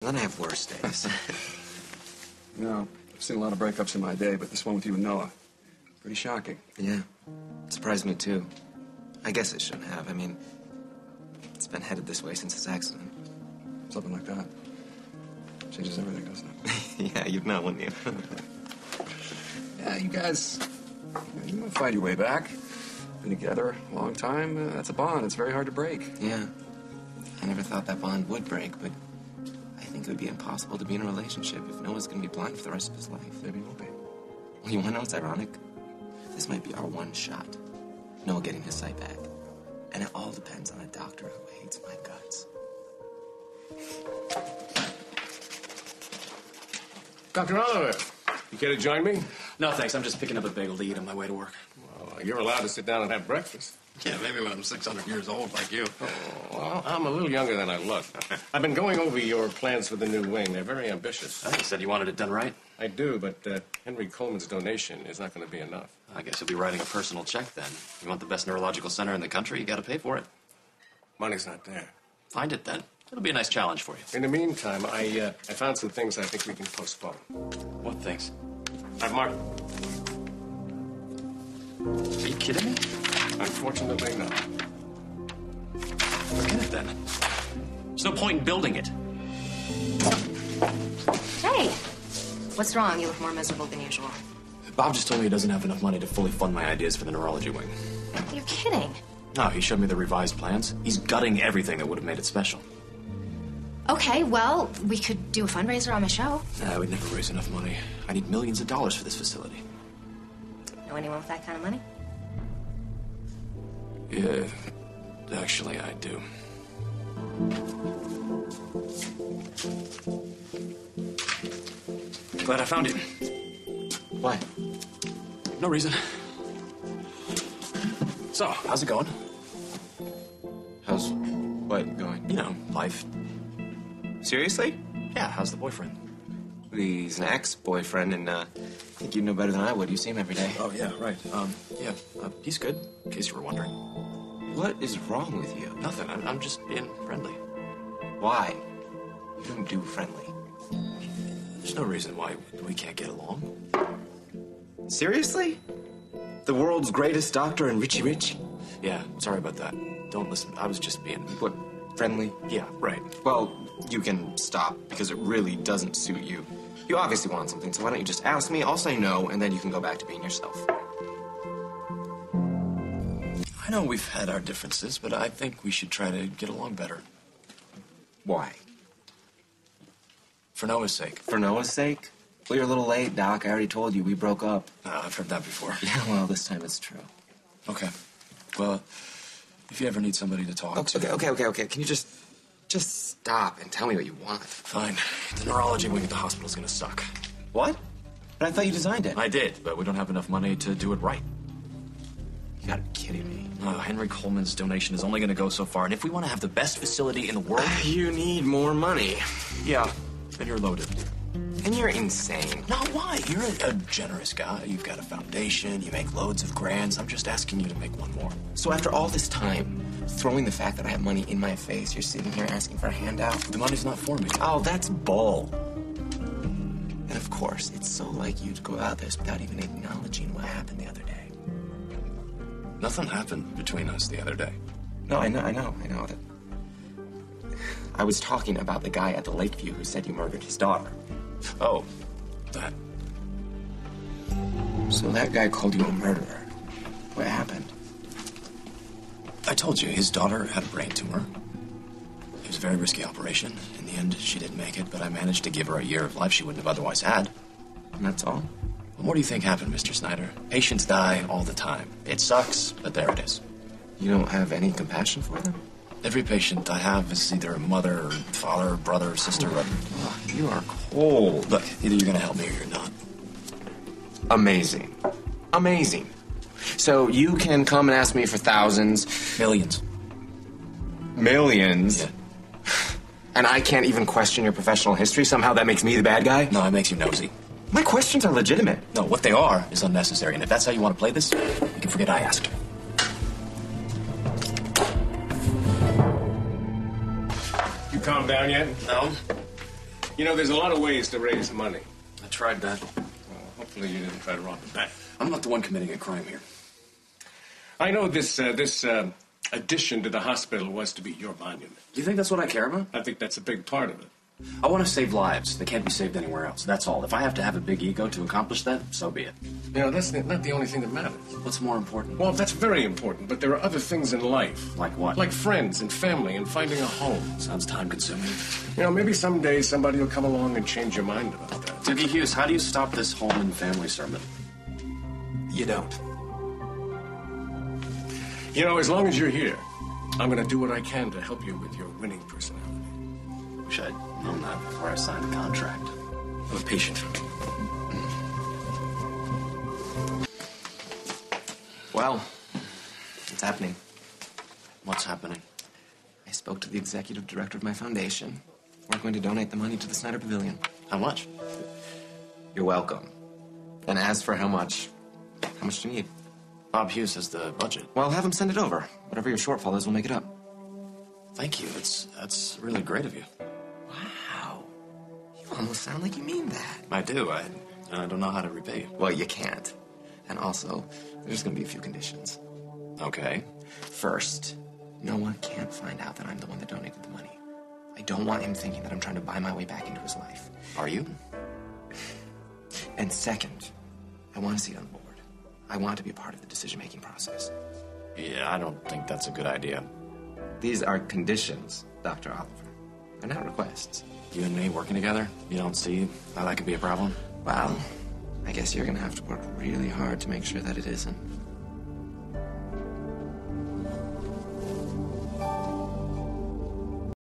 Then I have worse days. No, I've seen a lot of breakups in my day, but this one with you and Noah, pretty shocking. Yeah, it surprised me too. I guess it shouldn't have. I mean, it's been headed this way since his accident. Something like that. Changes everything, doesn't it? Yeah, you'd know, wouldn't you? Yeah, you guys, you might find your way back. Been together a long time. That's a bond. It's very hard to break. Yeah. I never thought that bond would break, but I think it would be impossible to be in a relationship if Noah's going to be blind for the rest of his life. Maybe it will be. Well, you want to know what's ironic? This might be our one shot. Noah getting his sight back. And it all depends on a doctor who hates my guts. Dr. Oliver, you care to join me? No, thanks. I'm just picking up a bagel to eat on my way to work. Well, you're allowed to sit down and have breakfast. Yeah, maybe when I'm 600 years old like you. Oh, well, I'm a little younger than I look. I've been going over your plans for the new wing. They're very ambitious. You said you wanted it done right. I do, but Henry Coleman's donation is not going to be enough. I guess you'll be writing a personal check then. You want the best neurological center in the country, you got to pay for it. Money's not there. Find it then. It'll be a nice challenge for you. In the meantime, I found some things I think we can postpone. What things? I've marked. Are you kidding me? Unfortunately, no. Forget it then. There's no point in building it. Hey, what's wrong? You look more miserable than usual. Bob just told me he doesn't have enough money to fully fund my ideas for the neurology wing. You're kidding. No, he showed me the revised plans. He's gutting everything that would have made it special. Okay, well, we could do a fundraiser on the show. I would never raise enough money. I need millions of dollars for this facility. Know anyone with that kind of money? Yeah, actually, I do. Glad I found you. Why? No reason. So, how's it going? How's what going? You know, life. Seriously? Yeah, how's the boyfriend? He's an ex-boyfriend, and I think you'd know better than I would. You see him every day. Oh, yeah, right. He's good, in case you were wondering. What is wrong with you? Nothing. I'm just being friendly. Why? You don't do friendly. There's no reason why we can't get along. Seriously? The world's greatest doctor and Richie Rich? Yeah, sorry about that. Don't listen. I was just being... What, friendly? Yeah, right. Well, you can stop, because it really doesn't suit you. You obviously want something, so why don't you just ask me? I'll say no, and then you can go back to being yourself. I know we've had our differences, but I think we should try to get along better. Why? For Noah's sake. For Noah's sake? Well, you're a little late, Doc. I already told you we broke up. I've heard that before. Yeah, well, this time it's true. Okay. Well, if you ever need somebody to talk to... Okay. Can you just stop and tell me what you want? Fine. The neurology wing at the hospital's gonna suck. What? But I thought you designed it. I did, but we don't have enough money to do it right. You gotta be kidding me. Henry Coleman's donation is only gonna go so far, and if we want to have the best facility in the world... You need more money. Yeah, then you're loaded. And you're insane. No, why? You're a generous guy. You've got a foundation. You make loads of grants. I'm just asking you to make one more. So after all this time, throwing the fact that I have money in my face, you're sitting here asking for a handout? The money's not for me. Oh, that's bull. And of course, it's so like you to go out this without even acknowledging what happened the other day. Nothing happened between us the other day. No, I know. That I was talking about the guy at the Lakeview who said you murdered his daughter. Oh, that. So that guy called you a murderer. What happened? I told you, his daughter had a brain tumor. It was a very risky operation. In the end, she didn't make it, but I managed to give her a year of life she wouldn't have otherwise had. And that's all? Well, what do you think happened, Mr. Snyder? Patients die all the time. It sucks, but there it is. You don't have any compassion for them? Every patient I have is either a mother, or father, brother, or sister. Oh, you are cold. Look, either you're gonna help me or you're not. Amazing. So you can come and ask me for thousands. Millions. Millions? Yeah. And I can't even question your professional history? Somehow that makes me the bad guy? No, it makes you nosy. My questions are legitimate. No, what they are is unnecessary. And if that's how you want to play this, you can forget I asked. You calmed down yet? No. You know, there's a lot of ways to raise money. I tried that. Well, hopefully you didn't try to rob the bank. I'm not the one committing a crime here. I know this addition to the hospital was to be your monument. You think that's what I care about? I think that's a big part of it. I want to save lives. They can't be saved anywhere else. That's all. If I have to have a big ego to accomplish that, so be it. You know, that's not the only thing that matters. What's more important? Well, that's very important, but there are other things in life. Like what? Like friends and family and finding a home. Sounds time-consuming. You know, maybe someday somebody will come along and change your mind about that. Doogie Hughes, how do you stop this Holden family sermon? You don't. You know, as long as you're here, I'm going to do what I can to help you with your winning personality. Wish I'd known that before I signed the contract. I'm a patient. Well, it's happening. What's happening? I spoke to the executive director of my foundation. We're going to donate the money to the Snyder Pavilion. How much? You're welcome. And as for how much do you need? Bob Hughes has the budget. Well, have him send it over. Whatever your shortfall is, we'll make it up. Thank you. That's really great of you. Wow. You almost sound like you mean that. I do. I don't know how to repay you. Well, you can't. And also, there's going to be a few conditions. Okay. First, no one can't find out that I'm the one that donated the money. I don't want him thinking that I'm trying to buy my way back into his life. Are you? And second, I want to see it on board. I want to be a part of the decision-making process. Yeah, I don't think that's a good idea. These are conditions, Dr. Oliver. They're not requests. You and me working together? You don't see how that could be a problem? Well, I guess you're going to have to work really hard to make sure that it isn't.